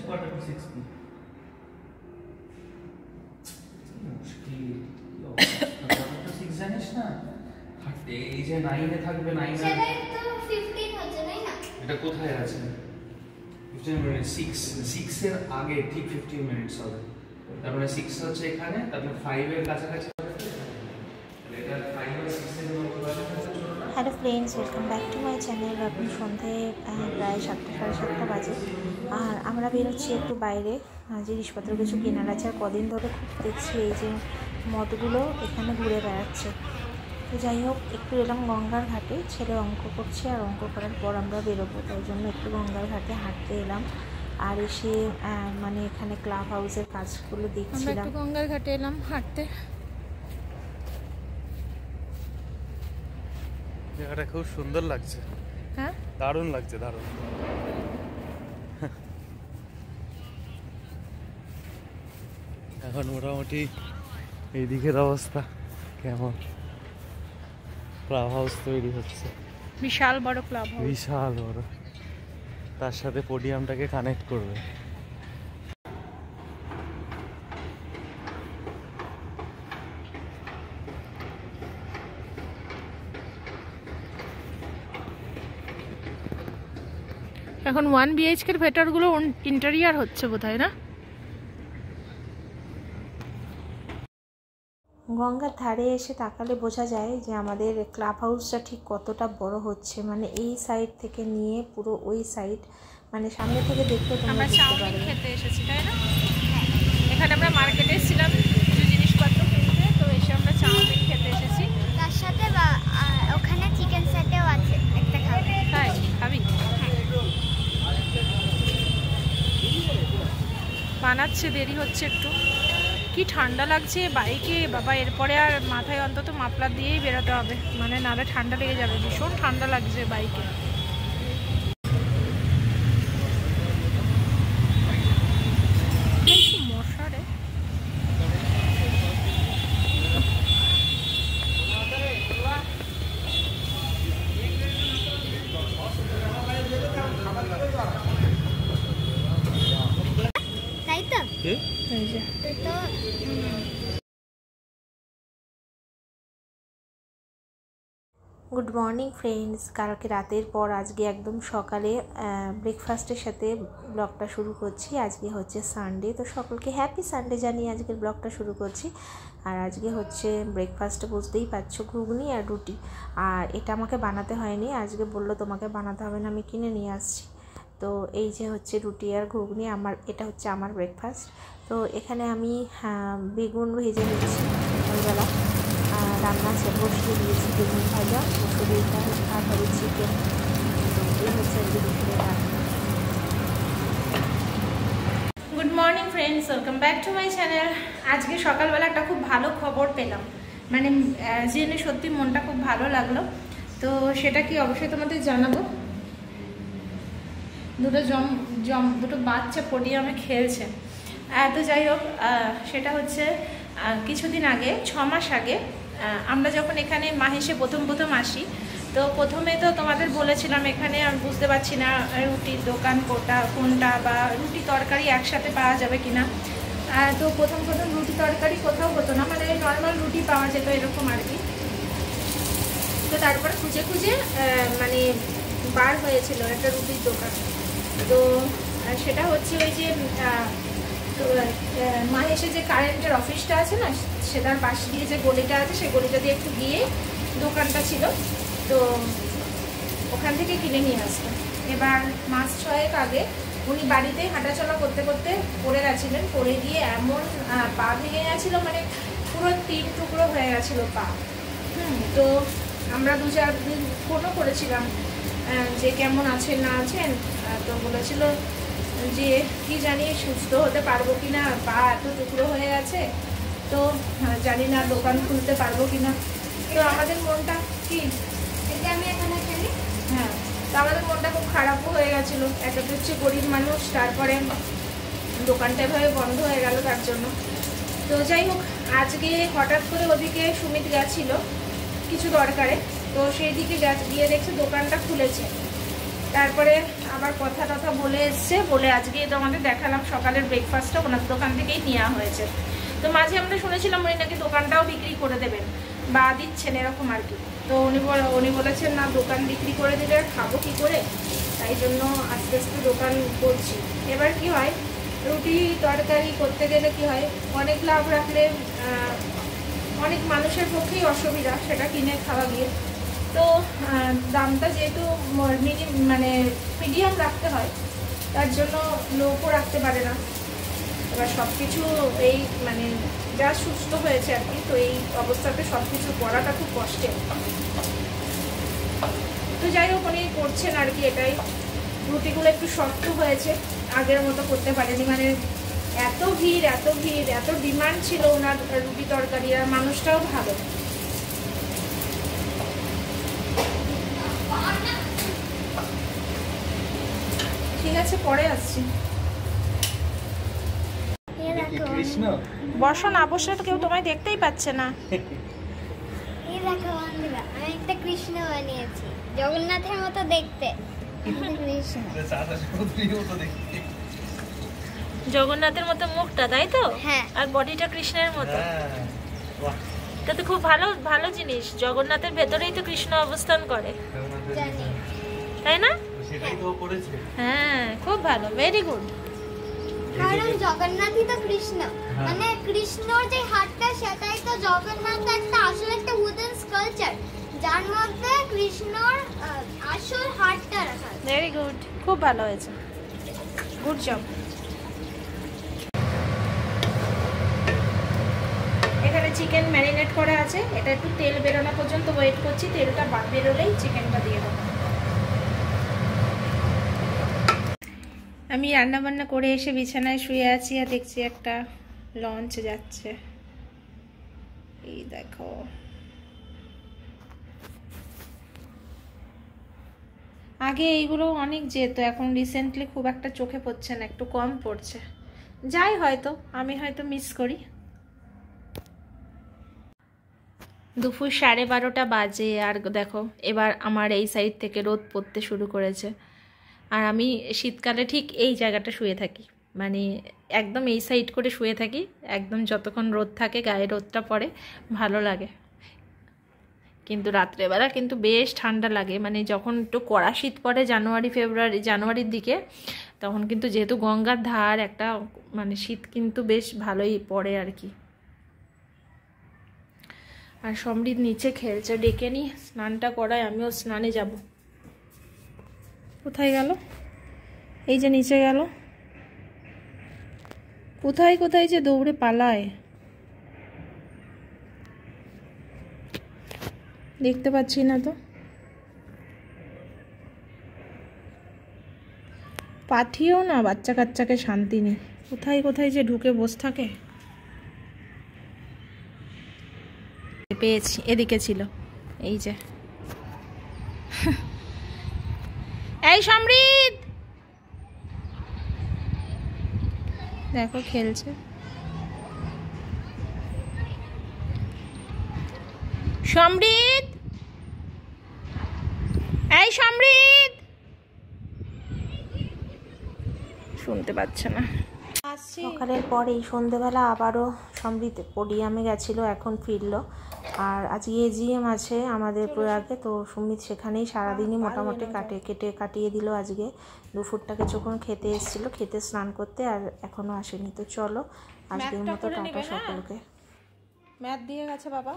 quarter to 6 p. মুশকিল quarter to 6 জানিস না হাঁটতে এই যে 9 এ থাকবে 9 সেটা তো 15 হচ্ছে না এটা কোথায় আছে 15 মিনিট 6 এর আগে ঠিক 15 মিনিটস হবে তার মানে 6 হচ্ছে এখানে তারপরে 5 এর কাছাকাছি এটা 5 আর 6 এর মধ্যে hello friends, welcome back to my channel. এখন সন্ধে প্রায় 7টা সাড়ে 7টা বাজে আর আমরা বেরোচ্ছি একটু বাইরে, জিনিসপত্র কিছু কেনার আছে। আর কদিন ধরে খুব দেখছি এই যে মদগুলো এখানে ঘুরে বেড়াচ্ছে। তো যাই হোক, একটু এলাম গঙ্গার ঘাটে, ছেলে অঙ্ক করছে আর অঙ্ক করার পর আমরা বেরোবো, তাই জন্য একটু গঙ্গার ঘাটে হাঁটতে এলাম। আর এসে মানে এখানে ক্লাব হাউসের কাজগুলো দেখছিলাম। গঙ্গার ঘাটে এলাম হাঁটতে। জায়গাটা খুব সুন্দর লাগছে। হ্যাঁ, দারুণ লাগছে, দারুণ। এখন মোটামুটি এই দিকের অবস্থা কেমন? ক্লাব হাউস তৈরি হচ্ছে, বিশাল বড় ক্লাব হাউস, বিশাল বড়। তার সাথে পোডিয়ামটাকে কানেক্ট করবে। এখন 1 BHK এর ভেতরগুলো ইন্টেরিয়ার হচ্ছে বোধহয়, না? গঙ্গার ধারে এসে তাকালে বোঝা যায় যে আমাদের ক্লাব হাউসটা ঠিক কতটা বড় হচ্ছে। মানে এই সাইড থেকে নিয়ে পুরো ওই সাইড, মানে সামনে থেকে দেখতে তোমরা বুঝতে পারবে। খেতে এসেছি, তাই না? এখানে আমরা মার্কেটে এসেছিলাম কিছু জিনিসপত্র কিনতে, তো এসে আমরা চাউমিন খেতে এসেছি। তার সাথে ওখানে চিকেন সেটও আছে, একটা খাবে? তাই খাবি? বানাচ্ছে, দেরি হচ্ছে একটু। কি ঠান্ডা লাগছে বাইকে বাবা, এরপরে আর মাথায় অন্তত মাফলার দিয়েই বেরোতে হবে, মানে নাহলে ঠান্ডা লেগে যাবে। ভীষণ ঠান্ডা লাগছে বাইকে। মশারে তাই তো এই যে তো গুড মর্নিং ফ্রেন্ডস। কালকে রাতের পর আজকে একদম সকালে ব্রেকফাস্টের সাথে ব্লগটা শুরু করছি। আজকে হচ্ছে সানডে, তো সকলকে হ্যাপি সানডে জানিয়ে আজকের ব্লগটা শুরু করছি। আর আজকে হচ্ছে ব্রেকফাস্টে বুঝতেই পারছো, ঘুগনি আর রুটি। আর এটা আমাকে বানাতে হয়নি, আজকে বললো তোমাকে বানাতে হবে না, আমি কিনে নিয়ে আসছি। তো এই যে হচ্ছে রুটি আর ঘুগনি, এটা হচ্ছে আমার ব্রেকফাস্ট। তো এখানে আমি বেগুন ভেজে নিচ্ছি সকালবেলা, রান্না বসিয়ে দিয়েছি বেগুন ভাজা, মুসুরির ডাল আর হবে চিকেন। তো এই হচ্ছে আজকে দুপুরে রান্না। Good morning friends, welcome back to my channel. আজকে সকালবেলা একটা খুব ভালো খবর পেলাম, মানে জেনে সত্যি মনটা খুব ভালো লাগলো। তো সেটা কি অবশ্যই তোমাদের জানাবো। দুটো বাচ্চা পোডিয়ামে খেলছে। তো যাই হোক, সেটা হচ্ছে কিছুদিন আগে, 6 মাস আগে, আমরা যখন এখানে মাহেশে প্রথম আসি, তো প্রথমে তো তোমাদের বলেছিলাম এখানে আমি বুঝতে পারছি না রুটির দোকান কোনটা বা রুটি তরকারি একসাথে পাওয়া যাবে কিনা। তো প্রথম রুটি তরকারি কোথাও হতো না, মানে নর্মাল রুটি পাওয়া যেত এরকম আর কি। তো তারপরে খুঁজে মানে বার হয়েছিল একটা রুটির দোকান। তো সেটা হচ্ছে ওই যে মাহেশে যে কারেন্টের অফিসটা আছে না, সেটার পাশে দিয়ে যে গলিটা আছে, সেই গলিটা দিয়ে একটু গিয়ে দোকানটা ছিল। তো ওখান থেকে কিনে নিয়ে আসতো। এবার মাস 6 আগে উনি বাড়িতে হাঁটাচলা করতে পড়ে গেছিলেন, পড়ে গিয়ে এমন পা ভেঙে গেছিলো, মানে পুরো 3 টুকরো হয়ে গেছিলো পা। তো আমরা 2-4 দিন ফোনও করেছিলাম যে কেমন আছেন না আছেন। তো বলেছিল যে কি জানি সুস্থ হতে পারবো কিনা, পা এত টুকরো হয়ে গেছে, তো জানি না দোকান খুলতে পারবো কিনা। তো আমাদের মনটা কি, আমি এখানে খেলি। হ্যাঁ, তো আমাদের মনটা খুব খারাপও হয়ে গেছিলো। একটা তো হচ্ছে গরিব মানুষ, তারপরে দোকানটা এভাবে বন্ধ হয়ে গেল তার জন্য। তো যাই হোক, আজকে হঠাৎ করে ওদিকে সুমিত গেছিলো কিছু দরকারে, তো সেই দিকে গিয়ে দেখছে দোকানটা খুলেছে। তারপরে আবার কথা টথা বলে এসছে, বলে আজকে তো আমাদের দেখালাম সকালের ব্রেকফাস্টটা ওনার দোকান থেকেই নেওয়া হয়েছে। তো মাঝে আমরা শুনেছিলাম উনি নাকি দোকানটাও বিক্রি করে দেবেন বা দিচ্ছেন এরকম আর কি। তো উনি বলেছেন না, দোকান বিক্রি করে দিলে আর খাবো কী করে, তাই জন্য আস্তে আস্তে দোকান করছি। এবার কি হয়, রুটি তরকারি করতে গেলে কি হয়, অনেক লাভ রাখলে অনেক মানুষের পক্ষেই অসুবিধা সেটা কিনে খাওয়া গিয়ে। তো দামটা যেহেতু মানে মিডিয়াম রাখতে হয়, তার জন্য লোকও রাখতে পারে না। এবার সব কিছু এই মানে যা সুস্থ হয়েছে আর কি, তো এই অবস্থাতে সব কিছু করাটা খুব কষ্টের। তো যাই হোক উনি করছেন আর কি। এটাই, রুটিগুলো একটু শক্ত হয়েছে, আগের মতো করতে পারেনি। মানে এত ভিড় এত ডিমান্ড ছিল ওনার রুটি তরকারি, আর মানুষটাও ভালো। ঠিক আছে, পরে আসছি। কৃষ্ণ বসো না, বসে কেউ তোমায় দেখতেই পাচ্ছে না। এই দেখো বন্ধুরা, আমি একটা কৃষ্ণ বানিয়েছি, জগন্নাথের মতো দেখতে। কৃষ্ণ জগন্নাথের মতো মুখটা, তাই তো? হ্যাঁ। আর বডিটা কৃষ্ণের মতো। এটা তো খুব ভালো জিনিস। জগন্নাথের ভেতরেই তো কৃষ্ণ অবস্থান করে, জানি। তাই না? সেটাই তো করেছে। হ্যাঁ, খুব ভালো, ভেরি গুড। কারণ জগন্নাথই তো কৃষ্ণ, মানে কৃষ্ণর যে হাতটা সেটাই তো জগন্নাথ একটা আসলে একটা উডেন স্কাল্পচার, যার মধ্যে কৃষ্ণর আসল হাতটা রাখা আছে। ভেরি গুড, খুব ভালো হয়েছে, গুড জব। এখানে চিকেন ম্যারিনেট করা আছে, এটা একটু তেল বেরোনো পর্যন্ত ওয়েট করছি। তেলটা বেরোলেই চিকেনটা দিয়ে দেবো। আমি রান্না বান্না করে এসে বিছানায় শুয়ে আছি আর দেখছি একটা লঞ্চ যাচ্ছে। এই দেখো, আগে এইগুলো অনেক যেত, এখন রিসেন্টলি খুব একটা চোখে পড়ছে না, একটু কম পড়ছে। যাই, হয়তো আমি মিস করি। দুপুর 12:30 বাজে, আর দেখো এবার আমার এই সাইড থেকে রোদ পড়তে শুরু করেছে। আর আমি শীতকালে ঠিক এই জায়গাটা শুয়ে থাকি, মানে একদম এই সাইড করে শুয়ে থাকি, একদম যতক্ষণ রোদ থাকে গায়ে রোদটা পড়ে ভালো লাগে। কিন্তু রাত্রেবেলা কিন্তু বেশ ঠান্ডা লাগে, মানে যখন একটু কড়া শীত পড়ে জানুয়ারির দিকে, তখন কিন্তু যেহেতু গঙ্গার ধার একটা, মানে শীত কিন্তু বেশ ভালোই পড়ে আর কি। আর সমৃদ্ধ নিচে খেলছে, ডেকে নি স্নানটা করায়, আমিও স্নানে যাব। কোথায় গেল? এই যে নিচে গেল, কোথায় যে দৌড়ে পালায়, দেখতে পাচ্ছি না তো। পাঠিয়েও না, বাচ্চা কাচ্চাকে শান্তি নেই, কোথায় যে ঢুকে বসে থাকে। পেয়েছি, এদিকে ছিল, এই যে। এই সমৃদ্ধ, দেখো খেলছে। সমৃদ্ধ, এই সমৃদ্ধ, শুনতে পাচ্ছে না। সকালের পরে এই সন্ধেবেলা আবারও সমৃদ্ধ পোডিয়ামে গেছিলো, এখন ফিরলো। আর আজকে এজিএম আছে আমাদের প্রয়াগে, তো সুমিত সেখানেই সারাদিনই মোটামুটি কাটিয়ে দিল আজকে। দুপুরটা কিছুক্ষণ খেতে এসেছিলো, খেতে স্নান করতে, আর এখনও আসেনি। তো চলো আজকের মতো টাটা সকলকে। ম্যাথ দিয়ে গেছে বাবা।